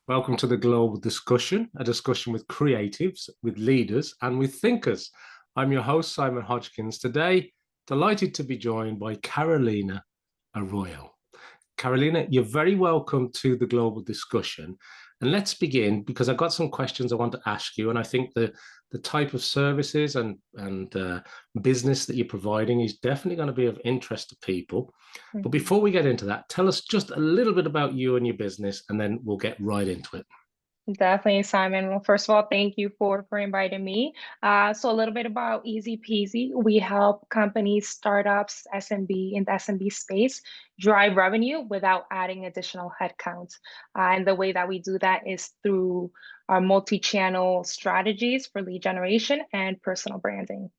Welcome to the Global Discussion, a discussion with creatives, with leaders, and with thinkers. I'm your host, Simon Hodgkins. Today, delighted to be joined by Carolina Arroyo. Carolina, you're very welcome to the Global Discussion. And let's begin because I've got some questions I want to ask you. And I think the type of services and business that you're providing is definitely going to be of interest to people. But before we get into that, tell us just a little bit about you and your business, and then we'll get right into it. Definitely, Simon. Well, first of all, thank you for inviting me. So a little bit about Easy Peasy. We help companies, startups, SMB in the SMB space drive revenue without adding additional headcount. And the way that we do that is through our multi-channel strategies for lead generation and personal branding.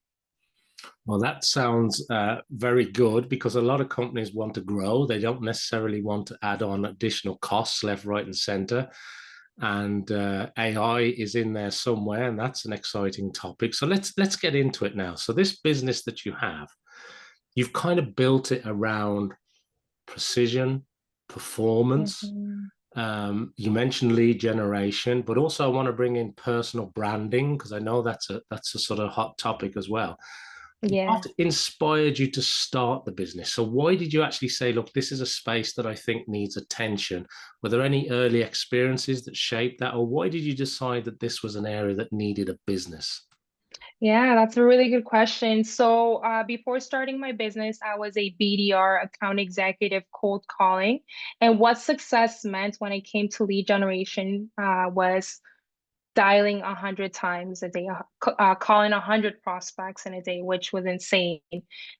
Well, that sounds very good because a lot of companies want to grow. They don't necessarily want to add on additional costs left, right, and center. And AI is in there somewhere, and that's an exciting topic. So let's get into it now. So this business that you have, you've kind of built it around precision, performance. Mhm. You mentioned lead generation, but also I want to bring in personal branding because I know that's a sort of hot topic as well. What Yeah. inspired you to start the business? So why did you actually say, look, this is a space that I think needs attention? Were there any early experiences that shaped that, or why did you decide that this was an area that needed a business? Yeah, that's a really good question. So, before starting my business, I was a BDR account executive cold calling. And what success meant when it came to lead generation was dialing 100 times a day, calling 100 prospects in a day, which was insane.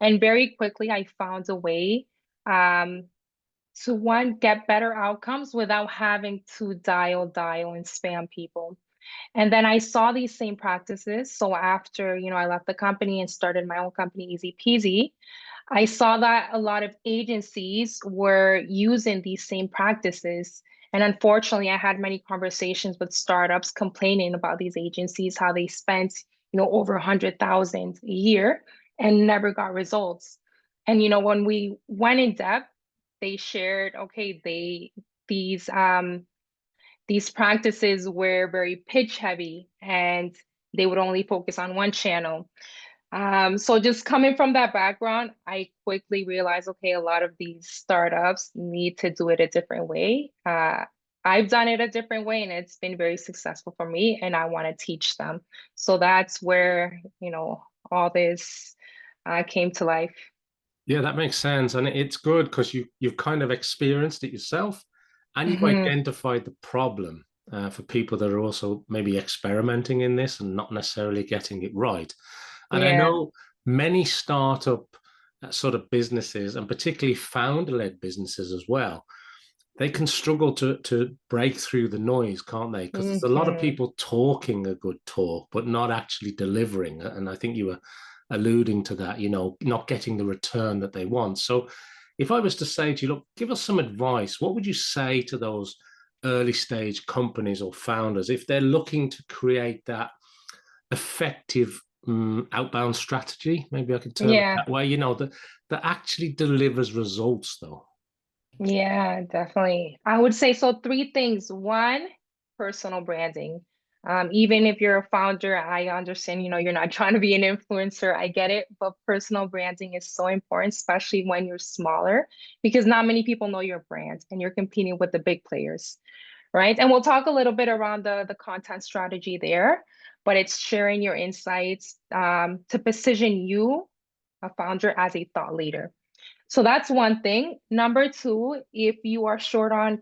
And very quickly, I found a way um, to one, get better outcomes without having to dial, and spam people. And then I saw these same practices. So after, I left the company and started my own company, Easy Peasy, I saw that a lot of agencies were using these same practices. And unfortunately, I had many conversations with startups complaining about these agencies, how they spent, over 100,000 a year and never got results. And when we went in depth, they shared, okay, these these practices were very pitch heavy and they would only focus on one channel. So just coming from that background, I quickly realized, okay, a lot of these startups need to do it a different way. I've done it a different way and it's been very successful for me and I want to teach them. So that's where, all this came to life. Yeah, that makes sense. And it's good because you've kind of experienced it yourself and you've Hmm. identified the problem for people that are also maybe experimenting in this and not necessarily getting it right. And I Yeah. know many startup sort of businesses, and particularly founder-led businesses as well, they can struggle to break through the noise, can't they? Because there's a lot of Hmm. people talking a good talk, but not actually delivering. And I think you were alluding to that, not getting the return that they want. So if I was to say to you, look, give us some advice, what would you say to those early stage companies or founders if they're looking to create that effective outbound strategy? Maybe I could term it Yeah. that way, that actually delivers results though. Yeah, definitely. I would say so. Three things. One, personal branding. Even if you're a founder, I understand, you're not trying to be an influencer. I get it, but personal branding is so important, especially when you're smaller, because not many people know your brand and you're competing with the big players, right? And we'll talk a little bit around the content strategy there, but it's sharing your insights to position you, a founder, as a thought leader. So that's one thing. Number two, if you are short on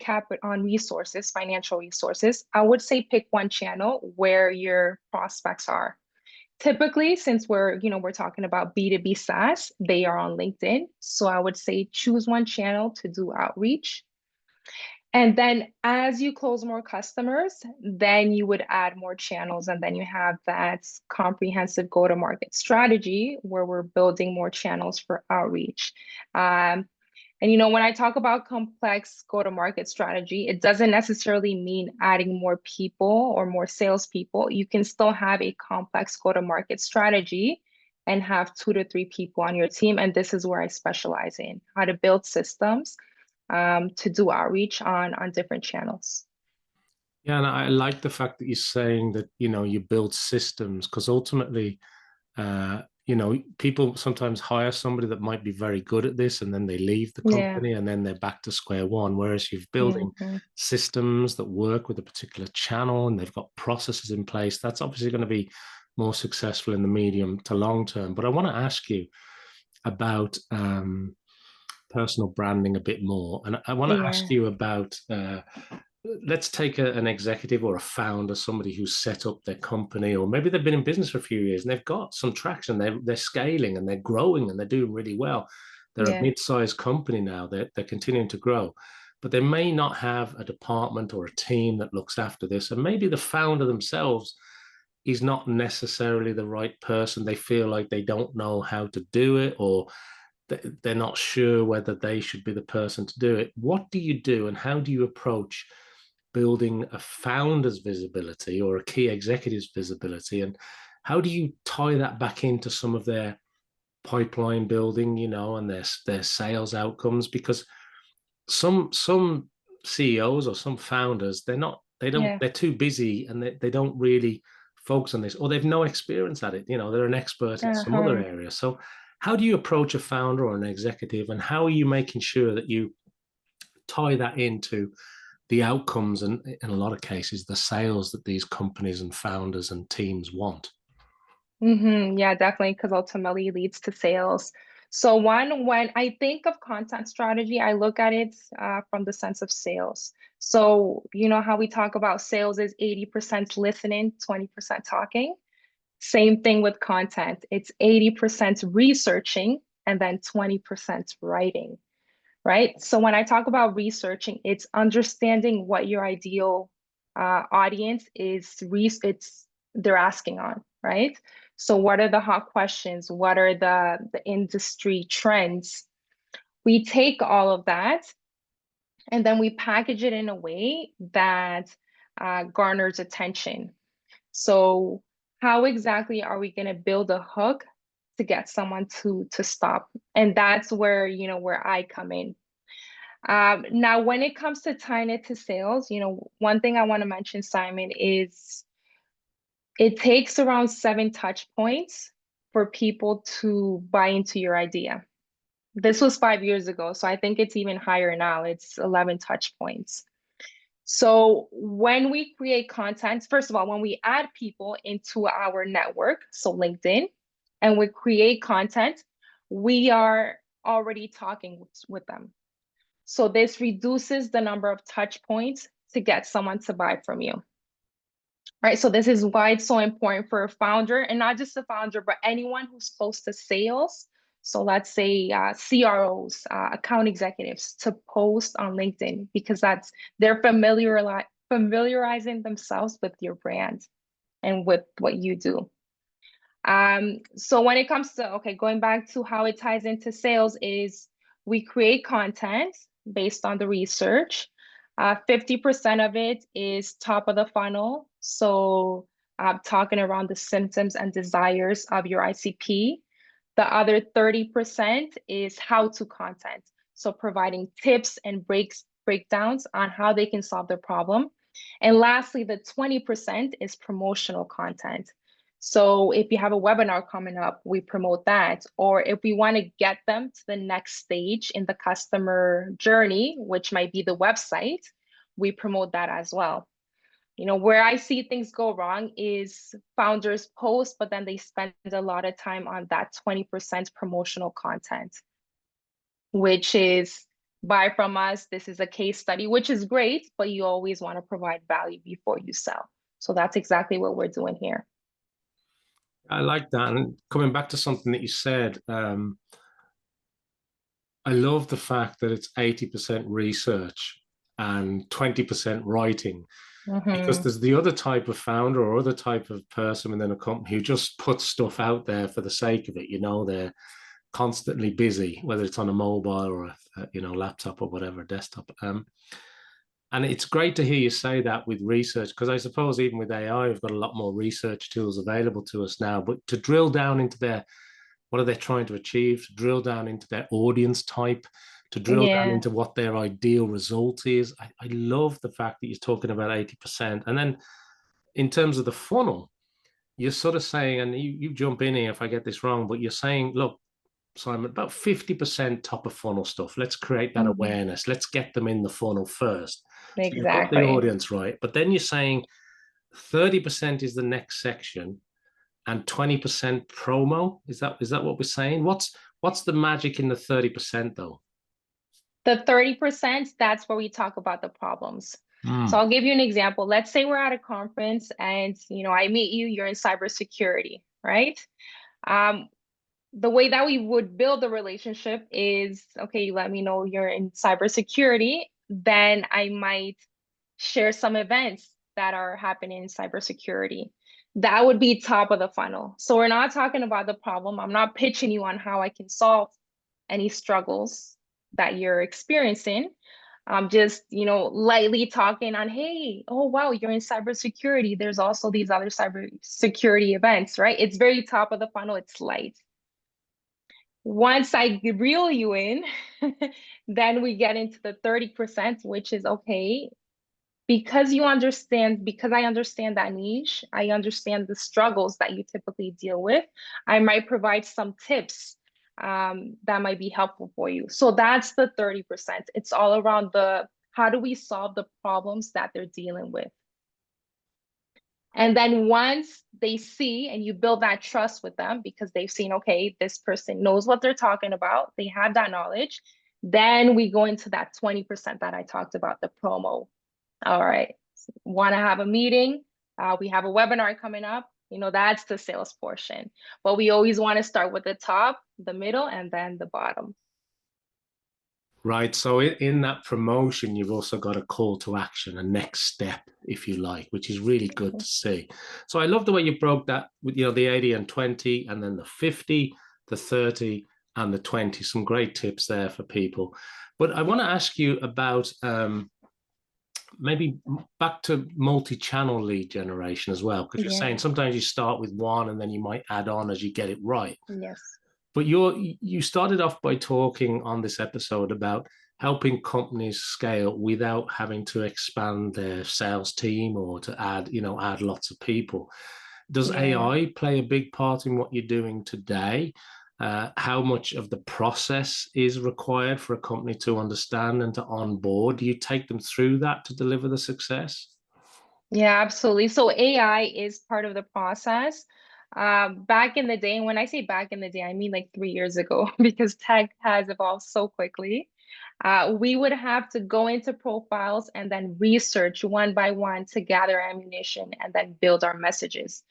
resources, financial resources, I would say pick one channel where your prospects are. Typically, since we're talking about B2B SaaS, they are on LinkedIn. So I would say choose one channel to do outreach. And then as you close more customers, then you would add more channels. And then you have that comprehensive go-to-market strategy where we're building more channels for outreach. And when I talk about complex go-to-market strategy, it doesn't necessarily mean adding more people or more salespeople. You can still have a complex go-to-market strategy and have 2 to 3 people on your team. And this is where I specialize in how to build systems to do outreach on different channels. Yeah, and I like the fact that you're saying that, you build systems, because ultimately, people sometimes hire somebody that might be very good at this and then they leave the Yeah. company and then they're back to square one. Whereas you're building Hmm. systems that work with a particular channel and they've got processes in place, that's obviously going to be more successful in the medium to long term. But I want to ask you about personal branding a bit more. And I want to ask Yeah. you about let's take an executive or a founder, somebody who's set up their company, or maybe they've been in business for a few years and they've got some traction. They're scaling and they're growing and they're doing really well. They're a Yeah. mid-sized company now. They're continuing to grow, but they may not have a department or a team that looks after this. And maybe the founder themselves is not necessarily the right person. They feel like they don't know how to do it, or they're not sure whether they should be the person to do it. What do you do, and how do you approach building a founder's visibility or a key executive's visibility? And how do you tie that back into some of their pipeline building, and their sales outcomes? Because some CEOs or some founders, Yeah. they're too busy and they don't really focus on this, or they've no experience at it. They're an expert in some other Uh-huh. area. So how do you approach a founder or an executive, and how are you making sure that you tie that into the outcomes and, in a lot of cases, the sales that these companies and founders and teams want? Yeah, definitely, because ultimately it leads to sales. So one, when I think of content strategy, I look at it from the sense of sales. So you know how we talk about sales is 80% listening, 20% talking. Same thing with content. It's 80% researching and then 20% writing, right? So when I talk about researching, it's understanding what your ideal audience is, they're asking on, right? So what are the hot questions? What are the industry trends? We take all of that and then we package it in a way that garners attention. So how exactly are we going to build a hook to get someone to stop? And that's where, where I come in. Now, when it comes to tying it to sales, one thing I want to mention, Simon, is it takes around 7 touch points for people to buy into your idea. This was 5 years ago, so I think it's even higher now. It's 11 touch points. So when we create content, first of all, when we add people into our network, so LinkedIn, and we create content, we are already talking with them. So this reduces the number of touch points to get someone to buy from you. Right. So this is why it's so important for a founder, and not just a founder, but anyone who's close to sales. So let's say CROs, account executives, to post on LinkedIn, because they're familiarizing themselves with your brand and with what you do. So when it comes to, okay, going back to how it ties into sales, is we create content based on the research. 50% of it is top of the funnel. So talking around the symptoms and desires of your ICP. The other 30% is how-to content. So providing tips and breakdowns on how they can solve their problem. And lastly, the 20% is promotional content. So if you have a webinar coming up, we promote that. Or if we want to get them to the next stage in the customer journey, which might be the website, we promote that as well. Where I see things go wrong is founders post, but then they spend a lot of time on that 20% promotional content, which is buy from us. This is a case study, which is great, but you always want to provide value before you sell. So that's exactly what we're doing here. I like that. And coming back to something that you said, I love the fact that it's 80% research and 20% writing, because Mm-hmm. there's the other type of founder or other type of person within a company who just puts stuff out there for the sake of it. They're constantly busy, whether it's on a mobile or laptop or whatever, desktop. And it's great to hear you say that with research, because I suppose even with AI, we've got a lot more research tools available to us now. But to drill down into what are they trying to achieve, to drill down into their audience type, to drill down Yeah, into what their ideal result is. I love the fact that you're talking about 80%. And then in terms of the funnel, you're sort of saying, and you jump in here if I get this wrong, but you're saying, look, Simon, about 50% top of funnel stuff. Let's create that mhm, awareness. Let's get them in the funnel first. So you've got the exactly. audience right. But then you're saying 30% is the next section and 20% promo. Is that what we're saying? What's the magic in the 30% though? The 30%, that's where we talk about the problems. So Mm. I'll give you an example. Let's say we're at a conference and I meet you, you're in cybersecurity, right? Um, the way that we would build the relationship is, okay, you let me know you're in cybersecurity, then I might share some events that are happening in cybersecurity. That would be top of the funnel. So we're not talking about the problem. I'm not pitching you on how I can solve any struggles that you're experiencing. I'm just, lightly talking on, hey, oh wow, you're in cybersecurity. There's also these other cybersecurity events, right? It's very top of the funnel. It's light. Once I reel you in, then we get into the 30%, which is okay, because I understand that niche, I understand the struggles that you typically deal with, I might provide some tips that might be helpful for you. So that's the 30%. It's all around the how do we solve the problems that they're dealing with. And then once they see and you build that trust with them because they've seen, okay, this person knows what they're talking about, they have that knowledge, then we go into that 20% that I talked about, the promo. All right, want to have a meeting? We have a webinar coming up. That's the sales portion. But we always want to start with the top, the middle, and then the bottom. Right. So in that promotion, you've also got a call to action, a next step, if you like, which is really good to see. So I love the way you broke that with, the 80 and 20, and then the 50, the 30, and the 20. Some great tips there for people. But I want to ask you about maybe back to multi-channel lead generation as well, because you're saying Yeah, sometimes you start with one and then you might add on as you get it right. yes. But you started off by talking on this episode about helping companies scale without having to expand their sales team or to add lots of people. Does Yeah. AI play a big part in what you're doing today? How much of the process is required for a company to understand and to onboard? Do you take them through that to deliver the success? Yeah, absolutely. So AI is part of the process. Back in the day, and when I say back in the day, I mean like 3 years ago, because tech has evolved so quickly. We would have to go into profiles and then research one by one to gather ammunition and then build our messages.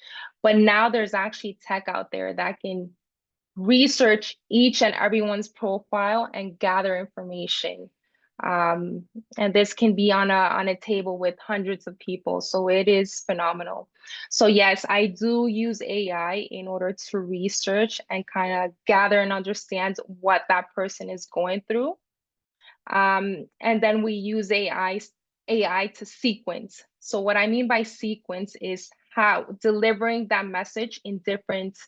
But now there's actually tech out there that can research each and everyone's profile and gather information. Um, and this can be on a table with hundreds of people. So it is phenomenal. So yes, I do use AI in order to research and kind of gather and understand what that person is going through. And then we use AI to sequence. So what I mean by sequence is how delivering that message in different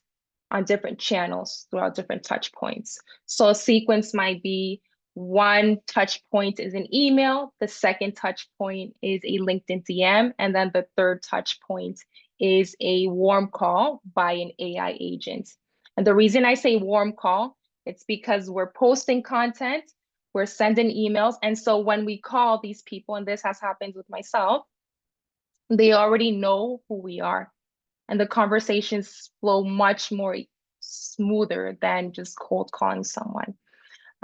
channels throughout different touch points. So a sequence might be one touch point is an email, the second touch point is a LinkedIn DM, and then the third touch point is a warm call by an AI agent. And the reason I say warm call, it's because we're posting content, we're sending emails. And so when we call these people, and this has happened with myself, they already know who we are. And the conversations flow much more smoother than just cold calling someone.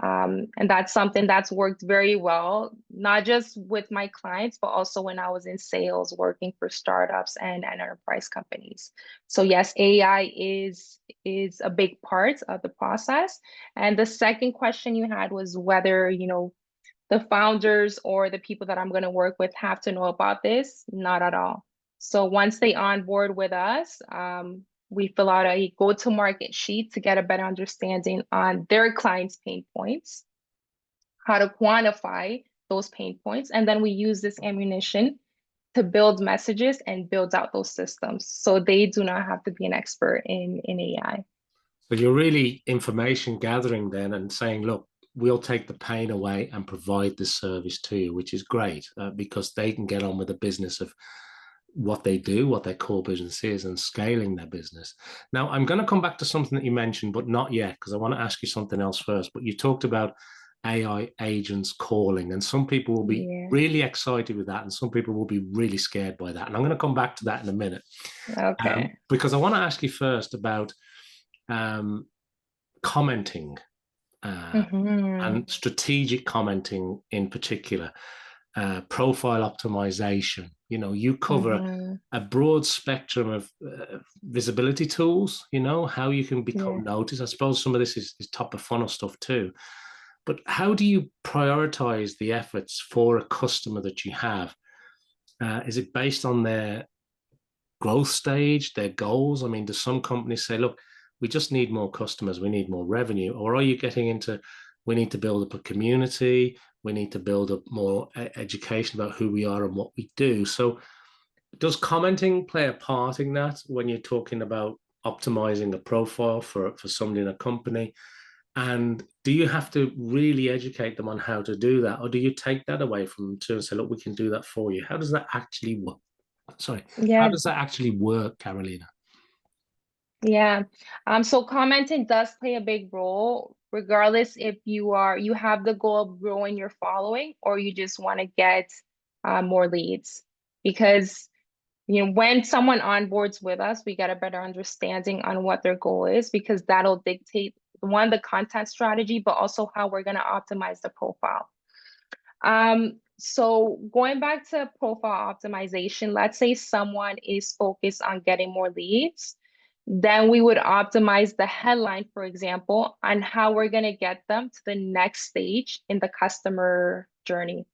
And that's something that's worked very well, not just with my clients, but also when I was in sales, working for startups and enterprise companies. So yes, AI is a big part of the process. And the second question you had was whether, the founders or the people that I'm going to work with have to know about this. Not at all. So once they onboard with us, we fill out a go-to-market sheet to get a better understanding on their clients' pain points, how to quantify those pain points, and then we use this ammunition to build messages and build out those systems. So they do not have to be an expert in AI. So you're really information gathering then and saying, look, we'll take the pain away and provide this service to you, which is great because they can get on with the business of what they do, what their core business is, and scaling their business. Now, I'm going to come back to something that you mentioned, but not yet, because I want to ask you something else first. But you talked about AI agents calling, and some people will be Yeah. really excited with that, and some people will be really scared by that. And I'm going to come back to that in a minute, Okay. because I want to ask you first about commenting Mm-hmm. and strategic commenting in particular, profile optimization. You cover Mm-hmm. a broad spectrum of visibility tools, how you can Yeah. become noticed. I suppose some of this is top of funnel stuff too. But how do you prioritize the efforts for a customer that you have? Is it based on their growth stage, their goals? I mean, do some companies say, look, we just need more customers, we need more revenue? Or are you getting into, we need to build up a community, we need to build up more education about who we are and what we do? So does commenting play a part in that when you're talking about optimizing a profile for somebody in a company? And do you have to really educate them on how to do that? Or do you take that away from them too and say, look, we can do that for you? How does that actually work? Sorry, how Yeah. does that actually work, Carolina? Yeah. So commenting does play a big role, regardless if you have the goal of growing your following or you just want to get more leads. Because when someone onboards with us, we get a better understanding on what their goal is, because that'll dictate one, the content strategy, but also how we're going to optimize the profile. So going back to profile optimization, let's say someone is focused on getting more leads, then we would optimize the headline, for example, on how we're going to get them to the next stage in the customer journey,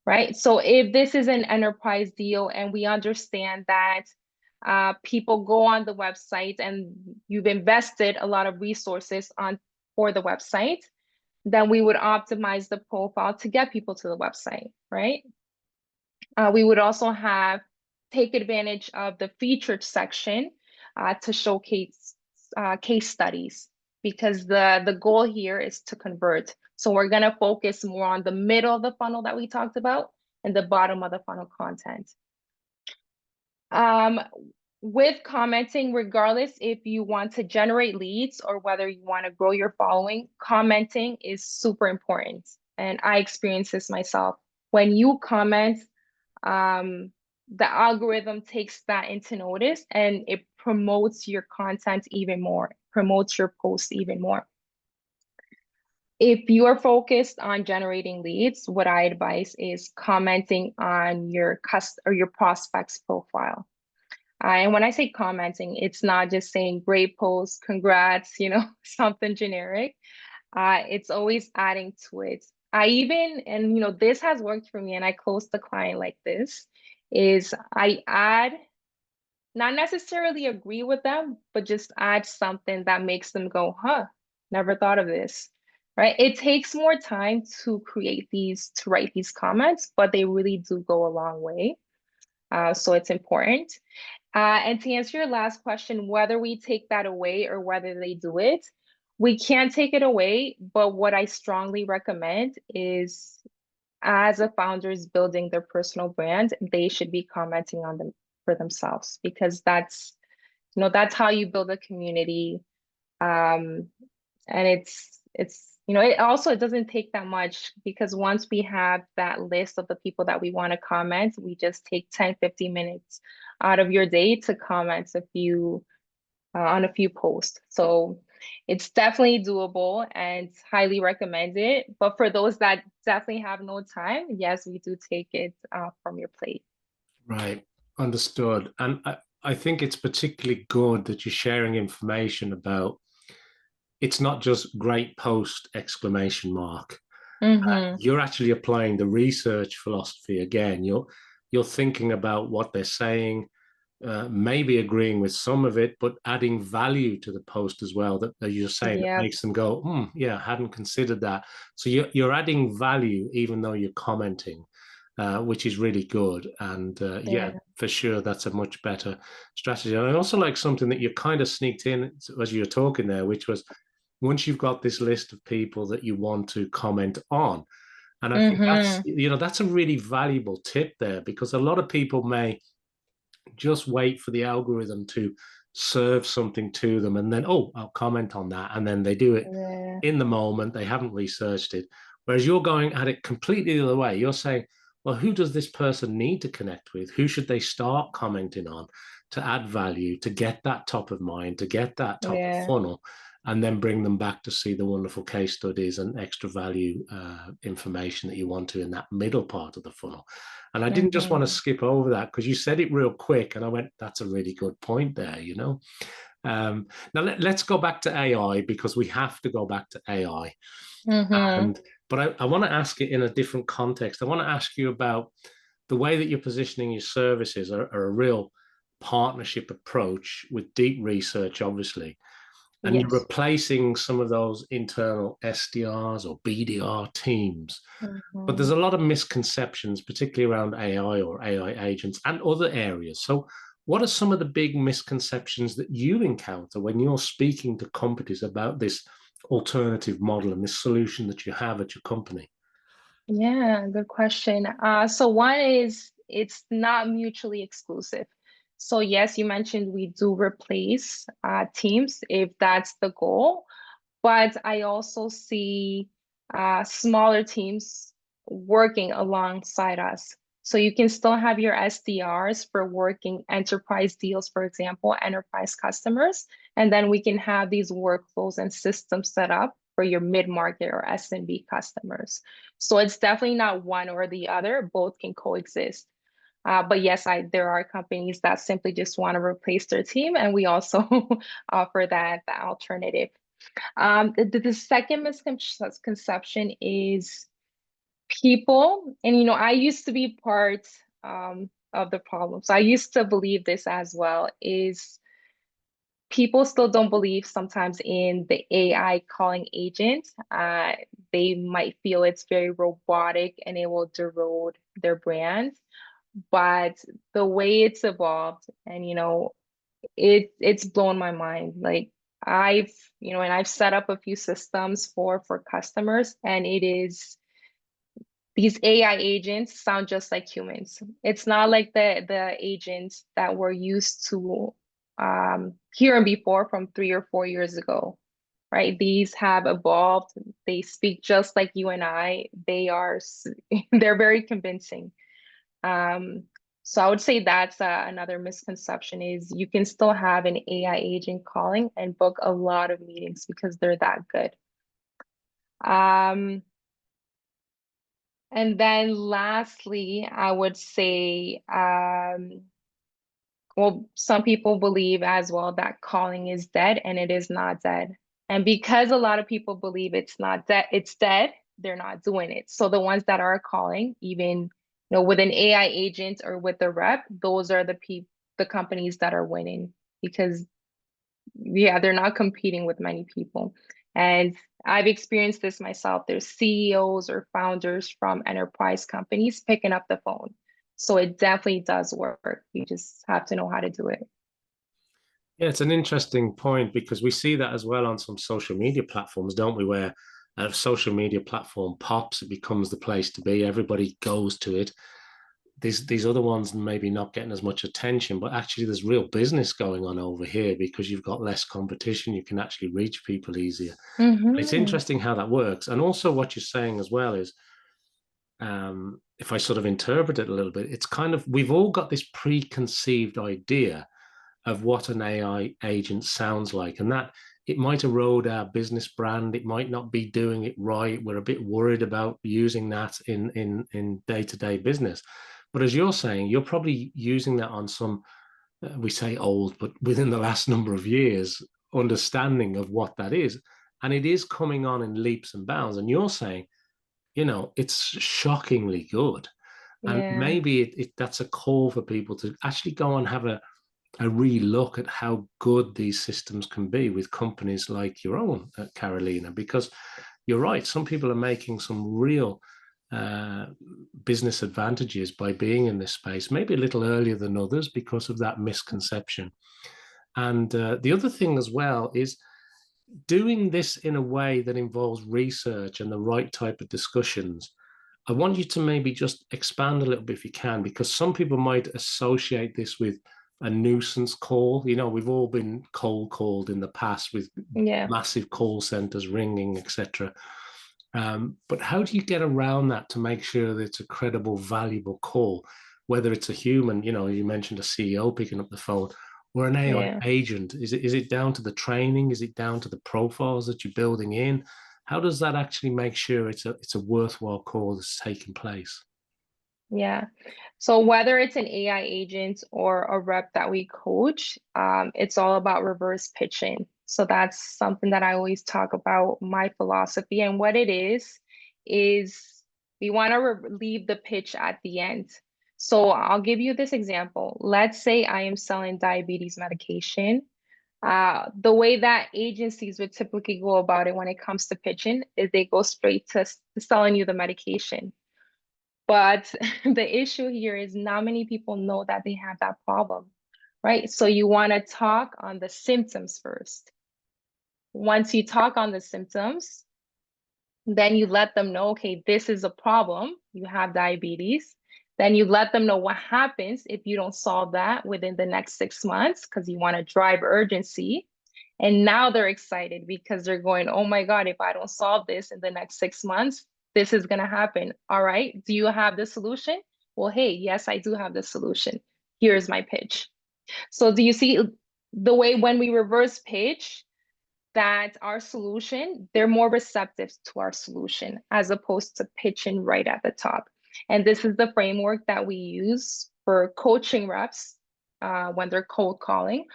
right? So if this is an enterprise deal and we understand that people go on the website and you've invested a lot of resources for the website, then we would optimize the profile to get people to the website, right? We would also take advantage of the featured section to showcase case studies, because the goal here is to convert. So we're going to focus more on the middle of the funnel that we talked about and the bottom of the funnel content. With commenting, regardless if you want to generate leads or whether you want to grow your following, commenting is super important. And I experience this myself. When you comment, the algorithm takes that into notice and it promotes your content even more, promotes your post even more. If you are focused on generating leads, what I advise is commenting on your prospect's profile. And when I say commenting, it's not just saying great post, congrats, something generic. It's always adding to it. This has worked for me, and I close the client like this, is I add, not necessarily agree with them, but just add something that makes them go, huh, never thought of this, right? It takes more time to write these comments, but they really do go a long way. So it's important. And to answer your last question, whether we take that away or whether they do it, we can't take it away. But what I strongly recommend is, as a founder is building their personal brand, they should be commenting on them for themselves, because that's how you build a community. And it doesn't take that much, because once we have that list of the people that we want to comment, we just take 10-15 minutes out of your day to comment on a few posts. So it's definitely doable and highly recommended. But for those that definitely have no time, yes, we do take it from your plate. Right, understood. And I think it's particularly good that you're sharing information about, it's not just great post exclamation mark. Mm-hmm. You're actually applying the research philosophy again. You're thinking about what they're saying, maybe agreeing with some of it, but adding value to the post as well. That you're saying that Yep. makes them go, yeah, I hadn't considered that. So you're adding value even though you're commenting, which is really good. And yeah, Yeah. for sure, that's a much better strategy. And I also like something that you kind of sneaked in as you were talking there, which was once you've got this list of people that you want to comment on. And I think that's, Mm-hmm. that's a really valuable tip there, because a lot of people may just wait for the algorithm to serve something to them and then, oh, I'll comment on that. And then they do it Yeah. in the moment. They haven't researched it. Whereas you're going at it completely the other way. You're saying, well, who does this person need to connect with? Who should they start commenting on to add value, to get that top of mind, to get that top of Yeah. funnel, and then bring them back to see the wonderful case studies and extra value information that you want to in that middle part of the funnel. And I didn't just want to Mm-hmm. skip over that because you said it real quick, and I went, that's a really good point there, Now let's go back to AI, because we have to go back to AI. Mm-hmm. And but I want to ask it in a different context. I want to ask you about the way that you're positioning your services are a real partnership approach with deep research, obviously. And you're Yes. replacing some of those internal SDRs or BDR teams. But there's Mm-hmm. a lot of misconceptions, particularly around AI or AI agents and other areas. So, what are some of the big misconceptions that you encounter when you're speaking to companies about this alternative model and this solution that you have at your company? Yeah, good question. So one is it's not mutually exclusive. So yes, you mentioned we do replace teams if that's the goal, but I also see smaller teams working alongside us. So you can still have your SDRs for working enterprise deals, for example, enterprise customers, and then we can have these workflows and systems set up for your mid-market or SMB customers. So it's definitely not one or the other, both can coexist. But yes, there are companies that simply just want to replace their team, and we also offer that alternative. The second misconception is people, and I used to be part of the problem. So I used to believe this as well, is people still don't believe sometimes in the AI calling agent. They might feel it's very robotic and it will erode their brand. But the way it's evolved, and it's blown my mind. Like and I've set up a few systems for customers, and it is these AI agents sound just like humans. It's not like the agents that we're used to hearing before from 3 or 4 years ago, right? These have evolved. They speak just like you and I. They're very convincing. Um, so I would say that's another misconception is you can still have an AI agent calling and book a lot of meetings because they're that good. Um, and then lastly, I would say, well, some people believe as well that calling is dead, and it is not dead. And because a lot of people believe it's not dead, it's dead, they're not doing it. So the ones that are calling, even with an AI agent or with the rep, those are the companies that are winning because yeah, they're not competing with many people. And I've experienced this myself. There's CEOs or founders from enterprise companies picking up the phone. So it definitely does work. You just have to know how to do it. Yeah, it's an interesting point because we see that as well on some social media platforms, don't we? Where a social media platform pops, it becomes the place to be. Everybody goes to it. These other ones maybe not getting as much attention, but actually there's real business going on over here because you've got less competition. You can actually reach people easier. It's Mm-hmm. interesting how that works. And also what you're saying as well is, if I sort of interpret it a little bit, it's kind of we've all got this preconceived idea of what an AI agent sounds like, and that it might erode our business brand. It might not be doing it right. We're a bit worried about using that in day-to-day business. But as you're saying, you're probably using that on some, we say old, but within the last number of years, understanding of what that is. And it is coming on in leaps and bounds. And you're saying, it's shockingly good. And Yeah. maybe that's a call for people to actually go and have a re-look at how good these systems can be with companies like your own, Carolina, because you're right. Some people are making some real uh, business advantages by being in this space, maybe a little earlier than others because of that misconception. And the other thing as well is doing this in a way that involves research and the right type of discussions, I want you to maybe just expand a little bit if you can, because some people might associate this with a nuisance call. You know, we've all been cold called in the past with Yeah, massive call centers ringing, etc. But how do you get around that to make sure that it's a credible, valuable call, whether it's a human, you know, you mentioned a CEO picking up the phone, or an AI yeah. agent? Is it down to the training? Is it down to the profiles that you're building in? How does that actually make sure it's a worthwhile call that's taking place? Yeah. So whether it's an AI agent or a rep that we coach, it's all about reverse pitching. So that's something that I always talk about, my philosophy. And what it is we want to leave the pitch at the end. So I'll give you this example. Let's say I am selling diabetes medication. The way that agencies would typically go about it when it comes to pitching is they go straight to selling you the medication. But the issue here is not many people know that they have that problem, right? So you want to talk on the symptoms first. Once you talk on the symptoms, then you let them know, okay, this is a problem. You have diabetes. Then you let them know what happens if you don't solve that within the next 6 months, because you want to drive urgency. And now they're excited because they're going, oh my God, if I don't solve this in the next 6 months, this is going to happen. All right. Do you have the solution? Well, hey, yes, I do have the solution. Here's my pitch. So do you see the way when we reverse pitch, that our solution, they're more receptive to our solution as opposed to pitching right at the top. And this is the framework that we use for coaching reps when they're cold calling,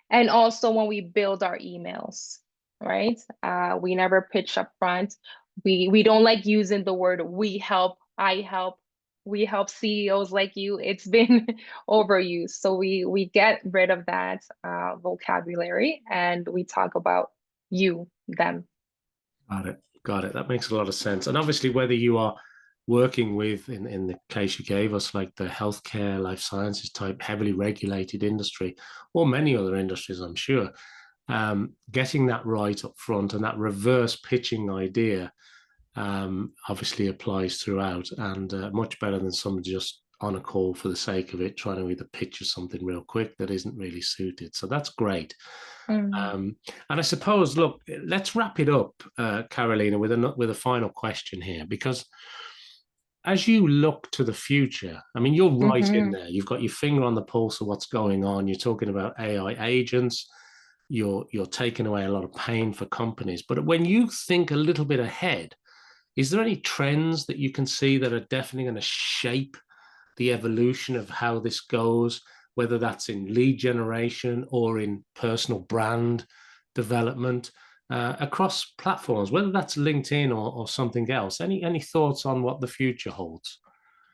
and also when we build our emails, right? We never pitch up front. We don't like using the word we help, I help, we help CEOs like you. It's been overused. So we get rid of that vocabulary and we talk about you, them. Got it. Got it. That makes a lot of sense. And obviously, whether you are working with, in the case you gave us, like the healthcare, life sciences type, heavily regulated industry, or many other industries, I'm sure, getting that right up front and that reverse pitching idea obviously applies throughout, and much better than somebody just on a call for the sake of it, trying to either pitch you something real quick that isn't really suited. So that's great. Mm. And I suppose, look, let's wrap it up, Carolina, with a final question here, because as you look to the future, I mean, you're right in Mm-hmm. there. You've got your finger on the pulse of what's going on. You're talking about AI agents. You're taking away a lot of pain for companies. But when you think a little bit ahead, is there any trends that you can see that are definitely going to shape the evolution of how this goes, whether that's in lead generation or in personal brand development across platforms, whether that's LinkedIn or something else? Any thoughts on what the future holds?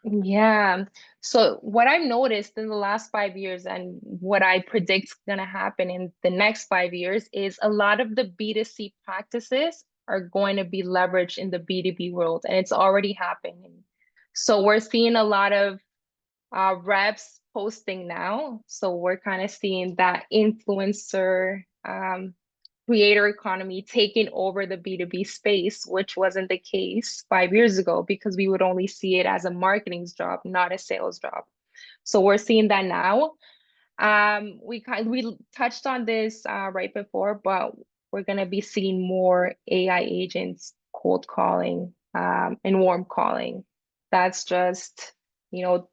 Yeah. So what I've noticed in the last 5 years and what I predict is going to happen in the next 5 years is a lot of the B2C practices are going to be leveraged in the B2B world, and it's already happening. So we're seeing a lot of reps posting now. So we're kind of seeing that influencer creator economy taking over the B2B space, which wasn't the case 5 years ago because we would only see it as a marketing job, not a sales job. So we're seeing that now. We touched on this right before, but we're gonna be seeing more AI agents cold calling and warm calling. That's just, you know,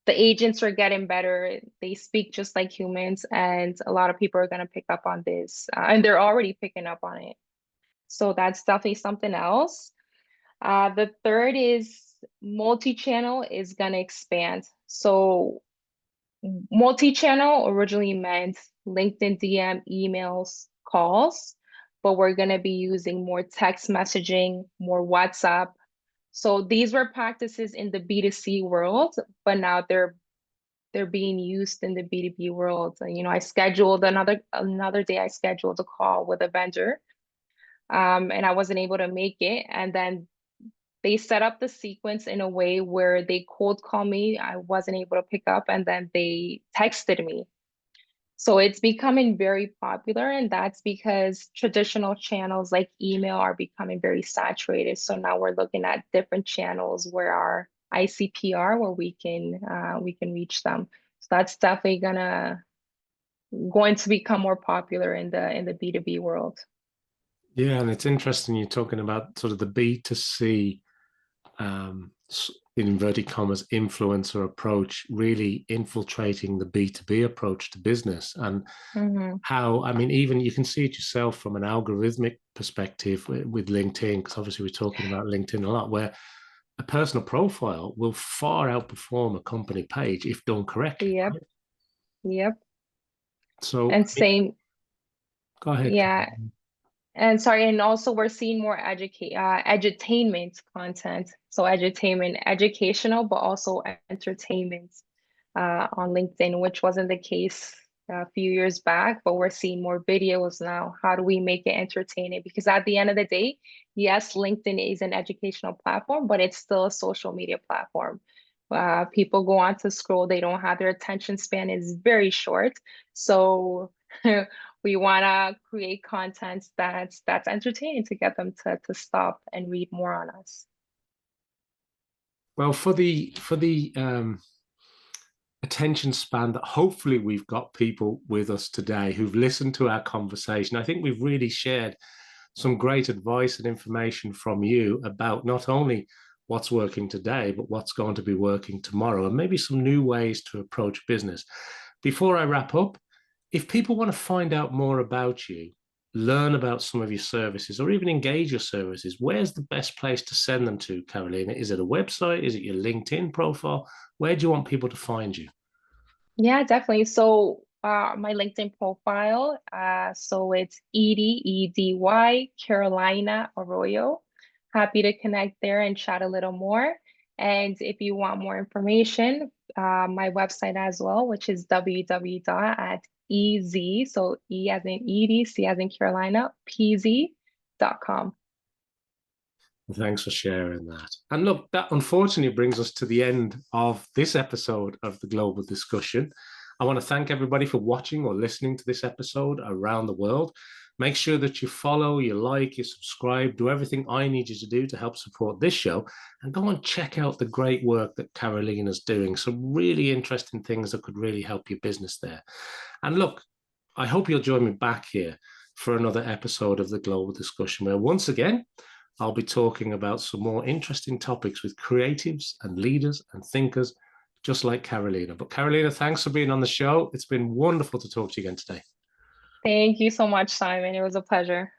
the agents are getting better. They speak just like humans, and a lot of people are gonna pick up on this, and they're already picking up on it. So that's definitely something else. The third is multi-channel is gonna expand. So multi-channel originally meant LinkedIn DM, emails, calls, but we're going to be using more text messaging, more WhatsApp. So these were practices in the B2C world, but now they're being used in the B2B world. You know, I scheduled another day I scheduled a call with a vendor, and I wasn't able to make it, and then they set up the sequence in a way where they cold call me. I wasn't able to pick up, and then they texted me. So it's becoming very popular, and that's because traditional channels like email are becoming very saturated. So now we're looking at different channels where our ICP are, where we can reach them. So that's definitely going to become more popular in the B2B world. Yeah, and it's interesting you're talking about sort of the B2C, in inverted commas, influencer approach really infiltrating the B2B approach to business. And Mm-hmm. how, I mean, even you can see it yourself from an algorithmic perspective with LinkedIn, because obviously we're talking about LinkedIn a lot, where a personal profile will far outperform a company page if done correctly, Yep, right? yep. So, And I mean, same, go ahead, yeah. Karen. And sorry, and also we're seeing more edutainment content. So edutainment, educational, but also entertainment on LinkedIn, which wasn't the case a few years back, but we're seeing more videos now. How do we make it entertaining? Because at the end of the day, yes, LinkedIn is an educational platform, but it's still a social media platform. People go on to scroll, they don't have their attention span is very short. So we want to create content that's entertaining to get them to stop and read more on us. Well, for the attention span that hopefully we've got people with us today who've listened to our conversation, I think we've really shared some great advice and information from you about not only what's working today, but what's going to be working tomorrow, and maybe some new ways to approach business. Before I wrap up, if people want to find out more about you, learn about some of your services, or even engage your services, where's the best place to send them to, Carolina? Is it a website? Is it your LinkedIn profile? Where do you want people to find you? Yeah, definitely. So my LinkedIn profile, so it's Edy Carolina Arroyo. Happy to connect there and chat a little more. And if you want more information, my website as well, which is www.ez, so E as in Edie, C as in Carolina, Peasy.com. Thanks for sharing that. And look, that unfortunately brings us to the end of this episode of the Global Discussion. I want to thank everybody for watching or listening to this episode around the world. Make sure that you follow, you like, you subscribe, do everything I need you to do to help support this show, and go and check out the great work that Carolina's doing. Some really interesting things that could really help your business there. And look, I hope you'll join me back here for another episode of the Global Discussion, where once again, I'll be talking about some more interesting topics with creatives and leaders and thinkers, just like Carolina. But Carolina, thanks for being on the show. It's been wonderful to talk to you again today. Thank you so much, Simon. It was a pleasure.